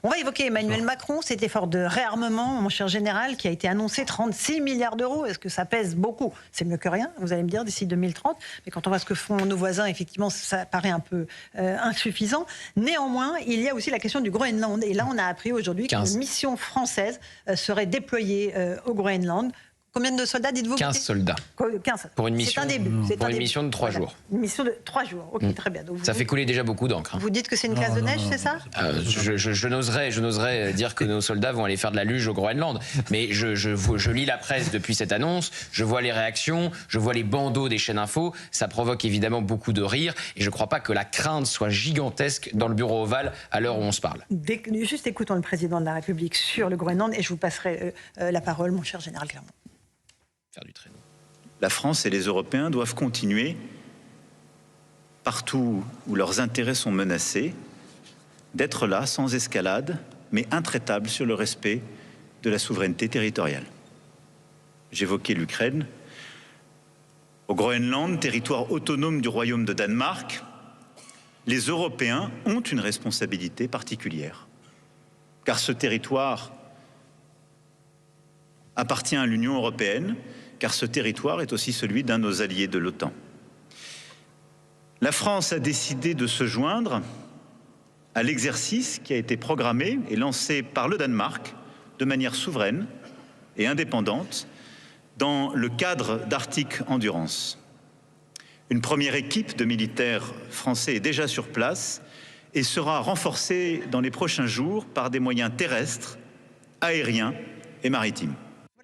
On va évoquer Emmanuel Macron, cet effort de réarmement, mon cher général, qui a été annoncé, 36 milliards d'euros. Est-ce que ça pèse beaucoup? C'est mieux que rien, vous allez me dire, d'ici 2030. Mais quand on voit ce que font nos voisins, effectivement, ça paraît un peu insuffisant. Néanmoins, il y a aussi la question du Groenland. Et là, on a appris aujourd'hui qu'une mission française serait déployée au Groenland. Combien de soldats dites-vous? 15 soldats. 15. Pour une mission, c'est un début. Pour une mission de 3 jours. Une mission de 3 jours, ok, très bien. Donc ça fait couler déjà beaucoup d'encre. Vous dites que c'est une classe de neige, c'est ça? Je n'oserais dire que nos soldats vont aller faire de la luge au Groenland. Mais je lis la presse depuis cette annonce, je vois les réactions, je vois les bandeaux des chaînes info. Ça provoque évidemment beaucoup de rire. Et je ne crois pas que la crainte soit gigantesque dans le bureau ovale à l'heure où on se parle. Juste écoutons le président de la République sur le Groenland et je vous passerai la parole, mon cher général Clermont. La France et les Européens doivent continuer, partout où leurs intérêts sont menacés, d'être là sans escalade, mais intraitables sur le respect de la souveraineté territoriale. J'évoquais l'Ukraine. Au Groenland, territoire autonome du Royaume de Danemark, les Européens ont une responsabilité particulière, car ce territoire appartient à l'Union européenne, car ce territoire est aussi celui d'un de nos alliés de l'OTAN. La France a décidé de se joindre à l'exercice qui a été programmé et lancé par le Danemark de manière souveraine et indépendante dans le cadre d'Arctic Endurance. Une première équipe de militaires français est déjà sur place et sera renforcée dans les prochains jours par des moyens terrestres, aériens et maritimes.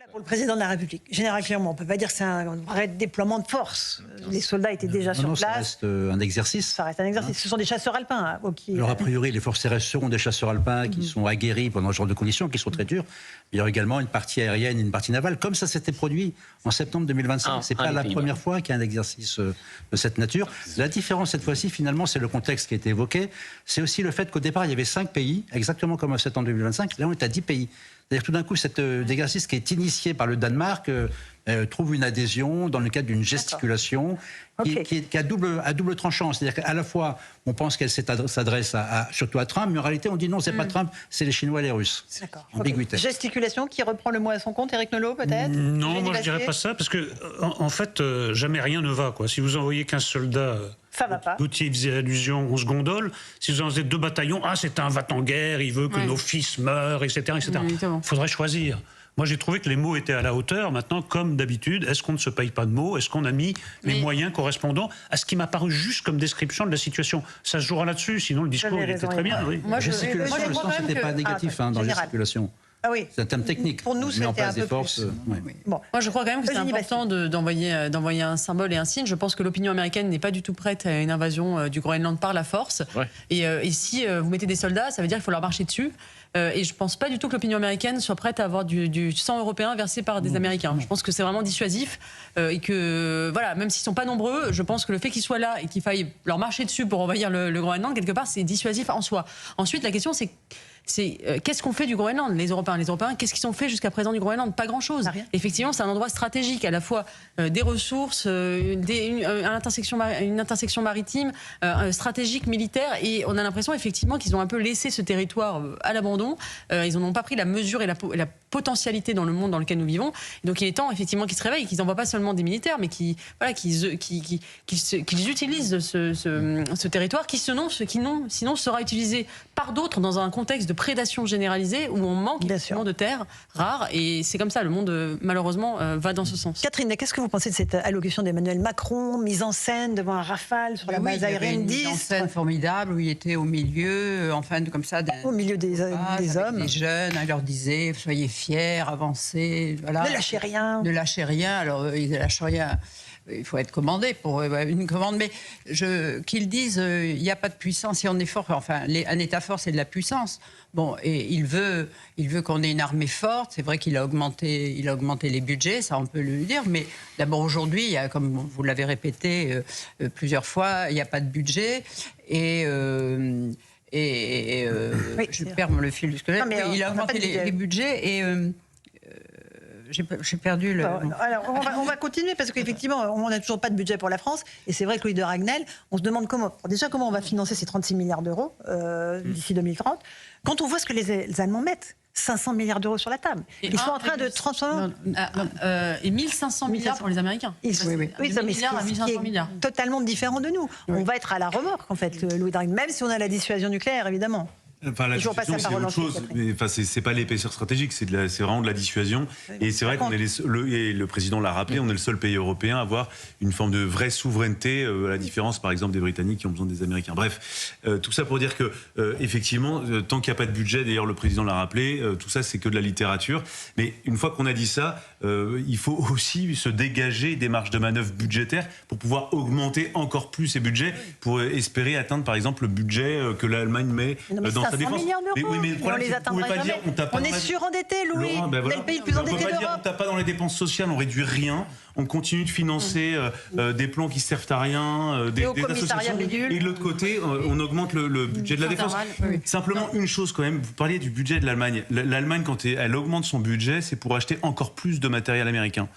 Pour le président de la République, général Clermont, on ne peut pas dire que c'est un vrai déploiement de force. Les soldats étaient déjà sur place. Ça reste un exercice. Ça reste un exercice. Ce sont des chasseurs alpins. Alors a priori, les forces terrestres seront des chasseurs alpins qui sont aguerris pendant ce genre de conditions, qui sont très dures. Il y aura également une partie aérienne et une partie navale, comme ça s'était produit en septembre 2025. C'est pas la première fois qu'il y a un exercice de cette nature. La différence cette fois-ci, finalement, c'est le contexte qui a été évoqué. C'est aussi le fait qu'au départ, il y avait 5 pays, exactement comme en septembre 2025. Là, on est à 10 pays. C'est-à-dire tout d'un coup, cet exercice qui est initié par le Danemark trouve une adhésion dans le cadre d'une gesticulation qui a double tranchant. C'est-à-dire qu'à la fois, on pense qu'elle s'adresse surtout à Trump, mais en réalité, on dit non, c'est pas Trump, c'est les Chinois et les Russes. D'accord. Ambiguïté. Gesticulation qui reprend le mot à son compte, Éric Nolot, peut-être? Non, moi je dirais pas ça, parce que en fait, jamais rien ne va, quoi. Si vous envoyez 15 soldats... Ça va pas. Gauthier faisait allusion, on se gondole. Si vous en avez 2 bataillons, c'est un va-t-en-guerre, il veut que nos fils meurent, etc. Il faudrait choisir. Moi, j'ai trouvé que les mots étaient à la hauteur. Maintenant, comme d'habitude, est-ce qu'on ne se paye pas de mots? Est-ce qu'on a mis les moyens correspondants à ce qui m'a paru juste comme description de la situation? Ça se jouera là-dessus, sinon le discours il était très bien. Oui. Moi, gesticulation, le sens n'était pas négatif dans la gesticulation. Ah oui. C'est un terme technique. Pour nous, c'était un peu forces, plus. Bon. Moi, je crois quand même que c'est important d'envoyer un symbole et un signe. Je pense que l'opinion américaine n'est pas du tout prête à une invasion du Groenland par la force. Ouais. Et si vous mettez des soldats, ça veut dire qu'il faut leur marcher dessus. Et je pense pas du tout que l'opinion américaine soit prête à avoir du sang européen versé par des Américains. Je pense que c'est vraiment dissuasif et que, voilà, même s'ils sont pas nombreux, je pense que le fait qu'ils soient là et qu'il faille leur marcher dessus pour envahir le Groenland, quelque part, c'est dissuasif en soi. Ensuite, la question, c'est qu'est-ce qu'on fait du Groenland, les Européens? Les Européens, qu'est-ce qu'ils ont fait jusqu'à présent du Groenland? Pas grand-chose. Effectivement, c'est un endroit stratégique, à la fois des ressources, une intersection maritime, stratégique, militaire, et on a l'impression effectivement qu'ils ont un peu laissé ce territoire à l'abandon. Ils n'en ont pas pris la mesure et la potentialité dans le monde dans lequel nous vivons. Et donc il est temps effectivement qu'ils se réveillent, qu'ils n'envoient pas seulement des militaires, mais qu'ils utilisent ce territoire qui sinon sera utilisé par d'autres dans un contexte de prédation généralisée où on manque effectivement de terres rares, et c'est comme ça, le monde malheureusement va dans ce sens. Catherine, qu'est-ce que vous pensez de cette allocution d'Emmanuel Macron, mise en scène devant un Rafale sur la base aérienne 10? Mise en scène formidable où il était au milieu, enfin comme ça, au milieu des hommes, des jeunes, il leur disait soyez fiers, avancez, voilà. Ne lâchez rien. Ne lâchez rien. Alors ils ne lâchent rien. Il faut être commandé pour une commande, mais qu'ils disent il n'y a pas de puissance si on est fort. Enfin, un État fort, c'est de la puissance. Bon, et il veut qu'on ait une armée forte. C'est vrai qu'il a augmenté les budgets, ça on peut le dire. Mais d'abord aujourd'hui, il y a, comme vous l'avez répété plusieurs fois, il n'y a pas de budget et je perds le fil du squelette. Il a augmenté les budgets et J'ai perdu le... Alors, on va continuer parce qu'effectivement, on n'a toujours pas de budget pour la France. Et c'est vrai que Louis de Ragnel, on se demande comment on va financer ces 36 milliards d'euros d'ici 2030. Quand on voit ce que les Allemands mettent, 500 milliards d'euros sur la table. Ils sont en train de transformer... Et 1500 milliards pour les Américains. Oui, ça, mais milliards à 1500 milliards. Totalement différent de nous. Oui. On va être à la remorque, en fait, Louis de Ragnel, même si on a la dissuasion nucléaire, évidemment. Enfin, la dissuasion, c'est autre chose. Mais, enfin, c'est pas l'épaisseur stratégique, c'est vraiment de la dissuasion. Et c'est vrai qu'on est et le président l'a rappelé, on est le seul pays européen à avoir une forme de vraie souveraineté, à la différence, par exemple, des Britanniques qui ont besoin des Américains. Bref, tout ça pour dire que, effectivement, tant qu'il n'y a pas de budget, d'ailleurs, le président l'a rappelé, tout ça, c'est que de la littérature. Mais une fois qu'on a dit ça, il faut aussi se dégager des marges de manœuvre budgétaires pour pouvoir augmenter encore plus ses budgets, pour espérer atteindre, par exemple, le budget que l'Allemagne met dans 500 milliards d'euros. Mais on les atteindra jamais. On est surendetté, Louis. Laurent, on est le pays le plus endetté d'Europe. On ne tape pas dans les dépenses sociales, on réduit rien. On continue de financer des plans qui servent à rien, des associations. Et de l'autre côté, on augmente le budget de la défense. Simplement une chose quand même, vous parliez du budget de l'Allemagne. L'Allemagne, quand elle augmente son budget, c'est pour acheter encore plus de matériel américain.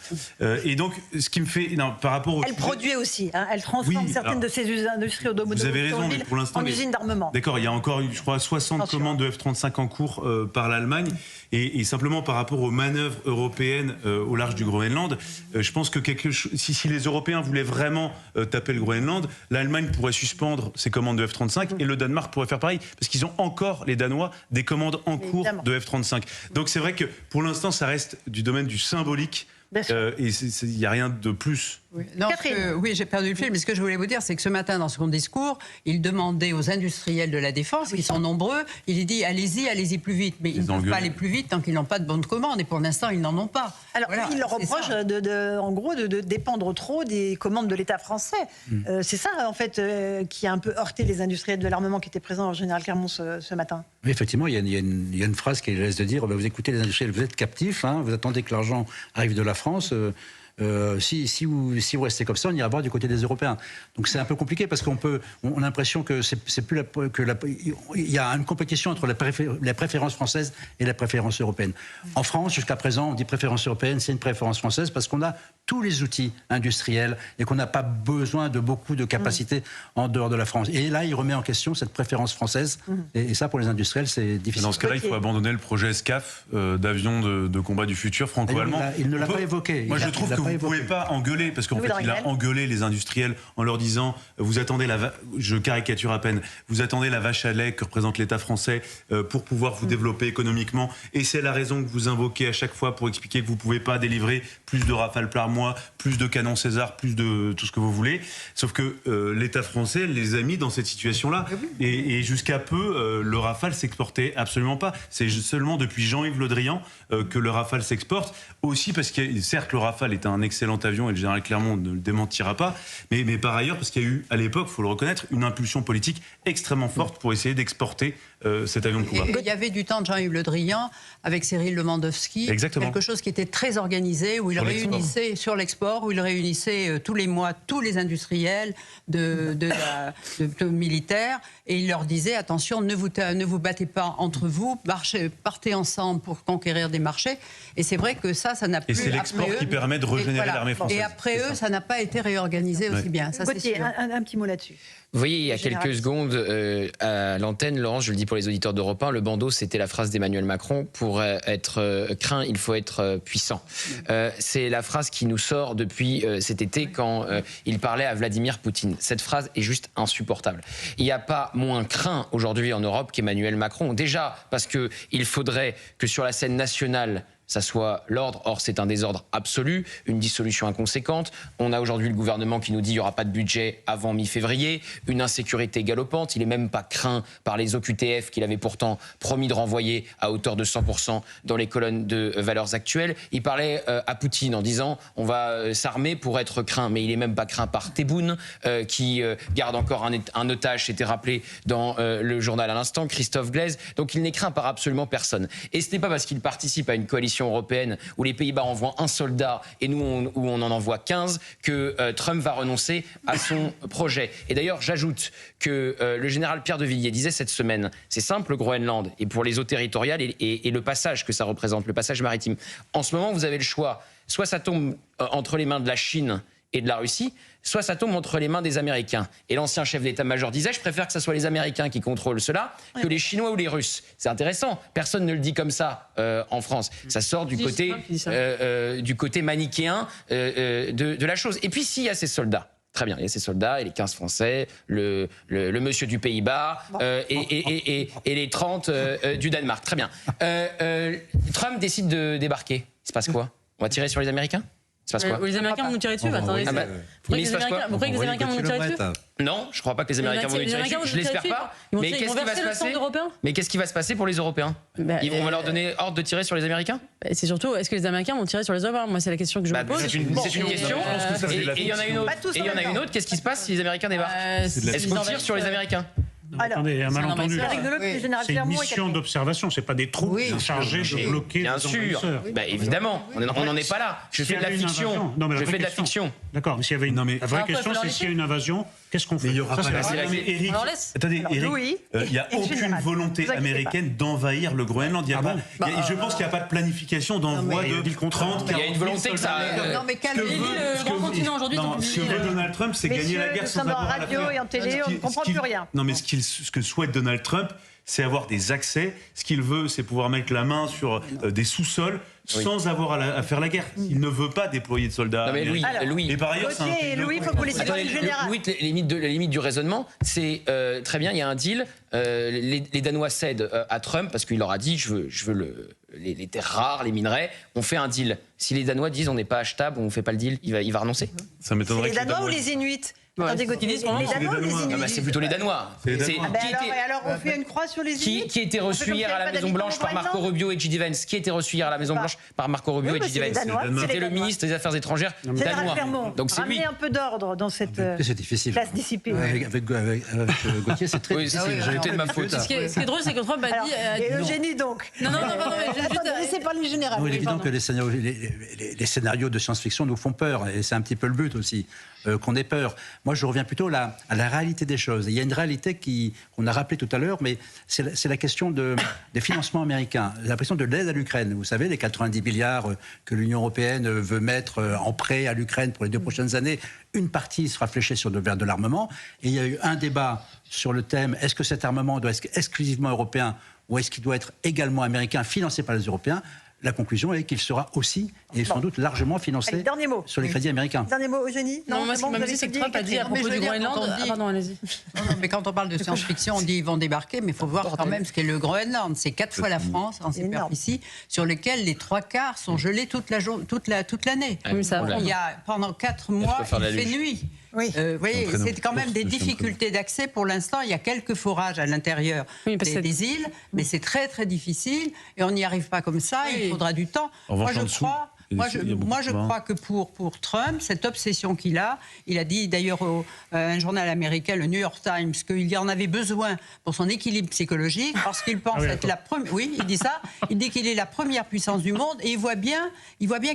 Et donc, ce qui me fait... par rapport elle produit aussi, elle transforme certaines de ses industries vous avez raison, mais pour l'instant, en usines d'armement. D'accord, il y a encore, je crois, 60 commandes de F-35 en cours par l'Allemagne. Et simplement par rapport aux manœuvres européennes au large du Groenland, je pense que si les Européens voulaient vraiment taper le Groenland, l'Allemagne pourrait suspendre ses commandes de F-35 et le Danemark pourrait faire pareil, parce qu'ils ont encore, les Danois, des commandes en cours de F-35. Donc c'est vrai que pour l'instant, ça reste du domaine du symbolique. Et il n'y a rien de plus. Oui, j'ai perdu le fil, mais ce que je voulais vous dire, c'est que ce matin, dans son discours, il demandait aux industriels de la défense, qui sont nombreux, il dit allez-y plus vite. Mais ils ne peuvent pas aller plus vite tant qu'ils n'ont pas de bonne commande, et pour l'instant, ils n'en ont pas. Alors, il leur reproche, en gros, de dépendre trop des commandes de l'État français. C'est ça, en fait, qui a un peu heurté les industriels de l'armement qui étaient présents au général Clermont ce matin. Oui, effectivement, il y a une phrase qui laisse de dire vous écoutez les industriels, vous êtes captifs, vous attendez que l'argent arrive de la France. Si vous restez comme ça, on ira voir du côté des Européens. Donc c'est un peu compliqué parce qu'on a l'impression que il y a une compétition entre la préférence française et la préférence européenne. En France, jusqu'à présent, on dit préférence européenne, c'est une préférence française parce qu'on a tous les outils industriels et qu'on n'a pas besoin de beaucoup de capacités en dehors de la France. Et là, il remet en question cette préférence française. Et ça, pour les industriels, c'est difficile. Dans ce cas-là, il faut abandonner le projet SCAF d'avion de combat du futur franco-allemand. Il ne l'a pas évoqué. Moi, je trouve que vous ne pouvez pas engueuler, parce qu'en fait, il a engueulé les industriels en leur disant vous attendez je caricature à peine, vous attendez la vache à lait que représente l'État français pour pouvoir vous développer économiquement. Et c'est la raison que vous invoquez à chaque fois pour expliquer que vous ne pouvez pas délivrer plus de Rafale par mois, plus de canons César, plus de tout ce que vous voulez. Sauf que l'État français les a mis dans cette situation-là. Et jusqu'à peu, le Rafale s'exportait absolument pas. C'est seulement depuis Jean-Yves Le Drian que le Rafale s'exporte. Aussi parce que, certes, le Rafale est un excellent avion et le général Clermont ne le démentira pas. Mais par ailleurs, parce qu'il y a eu, à l'époque, il faut le reconnaître, une impulsion politique extrêmement forte pour essayer d'exporter cet avion de combat. Il y avait du temps de Jean-Yves Le Drian avec Cyril Lewandowski. Exactement. Quelque chose qui était très organisé, où il réunissait sur l'export, où il réunissait tous les mois tous les industriels de militaires, et il leur disait attention, ne vous battez pas entre vous, partez ensemble pour conquérir des marchés. Et c'est vrai que ça n'a plus. Et c'est l'export qui permet de régénérer l'armée française. Et après eux, ça n'a pas été réorganisé aussi bien. Ça, Gauthier, un petit mot là-dessus. Vous voyez, il y a quelques secondes, à l'antenne, Laurence, je le dis pour les auditeurs d'Europe 1, le bandeau, c'était la phrase d'Emmanuel Macron, pour être craint, il faut être puissant. C'est la phrase qui nous sort depuis cet été quand il parlait à Vladimir Poutine. Cette phrase est juste insupportable. Il n'y a pas moins craint aujourd'hui en Europe qu'Emmanuel Macron. Déjà parce qu'il faudrait que sur la scène nationale, ça soit l'ordre. Or, c'est un désordre absolu, une dissolution inconséquente. On a aujourd'hui le gouvernement qui nous dit qu'il n'y aura pas de budget avant mi-février, une insécurité galopante. Il n'est même pas craint par les OQTF qu'il avait pourtant promis de renvoyer à hauteur de 100% dans les colonnes de valeurs actuelles. Il parlait à Poutine en disant on va s'armer pour être craint. Mais il n'est même pas craint par Tebboune, qui garde encore un otage, c'était rappelé dans le journal à l'instant, Christophe Glaise. Donc il n'est craint par absolument personne. Et ce n'est pas parce qu'il participe à une coalition européenne où les Pays-Bas envoient un soldat et nous où on en envoie 15 que Trump va renoncer à son projet. Et d'ailleurs, j'ajoute que le général Pierre de Villiers disait cette semaine, c'est simple le Groenland, et pour les eaux territoriales et le passage que ça représente, le passage maritime. En ce moment, vous avez le choix. Soit ça tombe entre les mains de la Chine et de la Russie, soit ça tombe entre les mains des Américains. Et l'ancien chef d'état-major disait, je préfère que ce soit les Américains qui contrôlent cela que les Chinois ou les Russes. C'est intéressant. Personne ne le dit comme ça en France. Ça sort du côté manichéen de la chose. Et puis s'il y a ces soldats, très bien, il y a ces soldats et les 15 Français, le monsieur du Pays-Bas et les 30 du Danemark. Très bien. Trump décide de débarquer. Il se passe quoi? On va tirer sur les Américains? Il se passe quoi? Les Américains vont nous tirer dessus. Attendez, vous croyez que les Américains vont nous tirer dessus? Non, je ne crois pas que les Américains vont nous tirer dessus. Je l'espère pas. Mais qu'est-ce qui va se passer? Mais qu'est-ce qui va se passer pour les Européens? On va leur donner ordre de tirer sur les Américains? C'est surtout, est-ce que les Américains vont tirer sur les Européens? Moi, c'est la question que je me pose. C'est une question. Et il y en a une autre. Qu'est-ce qui se passe si les Américains débarquent? Est-ce qu'on tire sur les Américains? Attendez, un malentendu. C'est une mission d'observation, c'est pas des troupes chargées de bloquer. Bien sûr, évidemment, on n'en est pas là. Je fais de la fiction. Je fais de la fiction. D'accord, mais s'il y avait la vraie question, c'est s'il y a une invasion, qu'est-ce qu'on fait? Il y aura pas Eric, attendez, Eric, il n'y a aucune volonté américaine d'envahir le Groenland. Je pense qu'il n'y a pas de planification d'envoi de 30. Il y a une volonté que ça. Non, mais le grand continent aujourd'hui. Ce que veut Donald Trump, c'est gagner la guerre sans avoir en radio et en télé, on ne comprend plus rien. Non, mais ce que souhaite Donald Trump, c'est avoir des accès. Ce qu'il veut, c'est pouvoir mettre la main sur des sous-sols sans avoir à faire la guerre. Il ne veut pas déployer de soldats. Non mais Louis. Et par ailleurs, Louis, il faut que vous laissiez parler le général. Louis, la limite du raisonnement, c'est très bien, il y a un deal. Les Danois cèdent à Trump parce qu'il leur a dit je veux les terres rares, les minerais. On fait un deal. Si les Danois disent on n'est pas achetable, on ne fait pas le deal, il va renoncer. Ça m'étonnerait. Les Danois ou les Inuits? Attendez, Gauthier, les Danois ou les Inuits? C'est plutôt les Danois. Alors on fait une croix sur les Inuits? Qui était reçu hier à la Maison-Blanche par Marco Rubio et J.D. Vance? Qui était reçu hier à la Maison-Blanche par Marco Rubio et J.D. Vance? C'était le ministre des Affaires étrangères danois. Donc c'est lui. Ramenez un peu d'ordre dans cette classe dissipée. Avec Gauthier, c'est très difficile. J'ai été de ma faute. Ce qui est drôle, c'est que Trump a dit. Et Eugénie donc. Non, laissez parler le général. Il est évident que les scénarios de science-fiction nous font peur, et c'est un petit peu le but aussi, qu'on ait peur. Moi, je reviens plutôt à la réalité des choses. Il y a une réalité qu'on a rappelée tout à l'heure, mais c'est la question des financements américains, la question de l'aide à l'Ukraine. Vous savez, les 90 milliards que l'Union européenne veut mettre en prêt à l'Ukraine pour les 2 prochaines années, une partie sera fléchée vers de l'armement. Et il y a eu un débat sur le thème, est-ce que cet armement doit être exclusivement européen ou est-ce qu'il doit être également américain, financé par les Européens? La conclusion est qu'il sera aussi et sans doute largement financé sur les crédits américains. Dernier mot, Eugénie? Non, moi, ce qui m'a dit, c'est que Trump a dit à propos du Groenland. Pardon, allez-y. Mais quand on parle de science-fiction, on dit ils vont débarquer, mais il faut voir quand même ce qu'est le Groenland. C'est 4 fois la France en superficie, sur lequel les 3/4 sont gelés toute l'année. Il y a pendant 4 mois, il fait nuit. Oui. Vous voyez, c'est quand même des difficultés d'accès. Pour l'instant, il y a quelques forages à l'intérieur des îles, mais c'est très très difficile et on n'y arrive pas comme ça. Il faudra du temps. Moi, je crois que pour Trump, cette obsession qu'il a, il a dit d'ailleurs à un journal américain, le New York Times, qu'il y en avait besoin pour son équilibre psychologique, parce qu'il pense être la première. Oui, il dit ça. Il dit qu'il est la première puissance du monde et il voit bien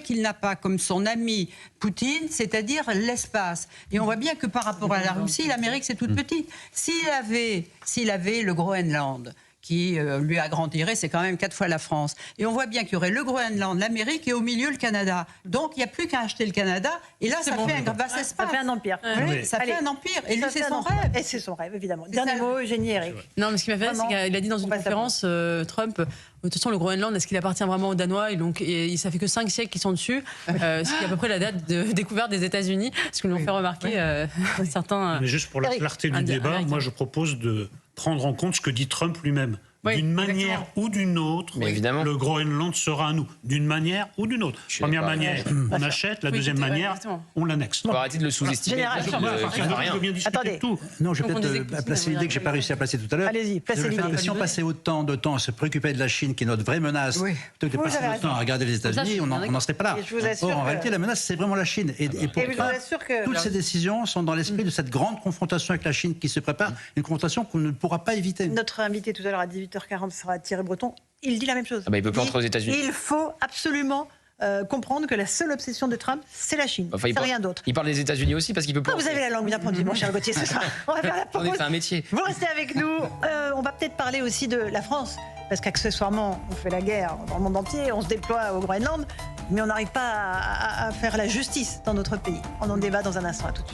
qu'il n'a pas comme son ami Poutine, c'est-à-dire l'espace. Et on voit bien que par rapport à la Russie, l'Amérique c'est toute petite. S'il avait le Groenland, qui lui agrandirait, c'est quand même 4 fois la France. Et on voit bien qu'il y aurait le Groenland, l'Amérique et au milieu le Canada. Donc il n'y a plus qu'à acheter le Canada. Et là, ça fait un vaste espace. Ça fait un empire. Oui, ça fait un empire. Et lui, c'est son rêve. Et c'est son rêve, évidemment. Dernier mot, Eugénie, Eric. Non, mais ce qui m'a fait, c'est qu'il a dit dans une conférence, Trump, de toute façon, le Groenland, est-ce qu'il appartient vraiment aux Danois? Et donc, ça fait que 5 siècles qu'ils sont dessus, ce qui est à peu près la date de découverte des États-Unis, ce que nous ont fait remarquer certains. Mais juste pour la clarté du débat, moi, je propose de prendre en compte ce que dit Trump lui-même. D'une manière ou d'une autre, le Groenland sera à nous. D'une manière ou d'une autre. Première manière, on achète. La deuxième manière, on l'annexe. On va arrêter de le sous-estimer. Attendez. Non, je vais peut-être placer l'idée que je n'ai pas réussi à placer tout à l'heure. Allez-y, placez l'idée. Si on passait autant de temps à se préoccuper de la Chine, qui est notre vraie menace, plutôt que de passer notre temps à regarder les États-Unis, on n'en serait pas là. Or, en réalité, la menace, c'est vraiment la Chine. Et pourtant, toutes ces décisions sont dans l'esprit de cette grande confrontation avec la Chine qui se prépare, une confrontation qu'on ne pourra pas éviter. Notre invité tout à l'heure à 18h40 sera Thierry Breton. Il dit la même chose. Il ne peut pas entrer aux États-Unis. Il faut absolument comprendre que la seule obsession de Trump, c'est la Chine. Enfin, c'est rien d'autre. Il parle des États-Unis aussi parce qu'il peut pas. Vous avez la langue bien pendue, mon cher Gauthier, ce soir. On va faire la pause. On est fait un métier. Vous restez avec nous. On va peut-être parler aussi de la France, parce qu'accessoirement, on fait la guerre dans le monde entier, on se déploie au Groenland, mais on n'arrive pas à faire la justice dans notre pays. On en débat dans un instant. À tout de suite.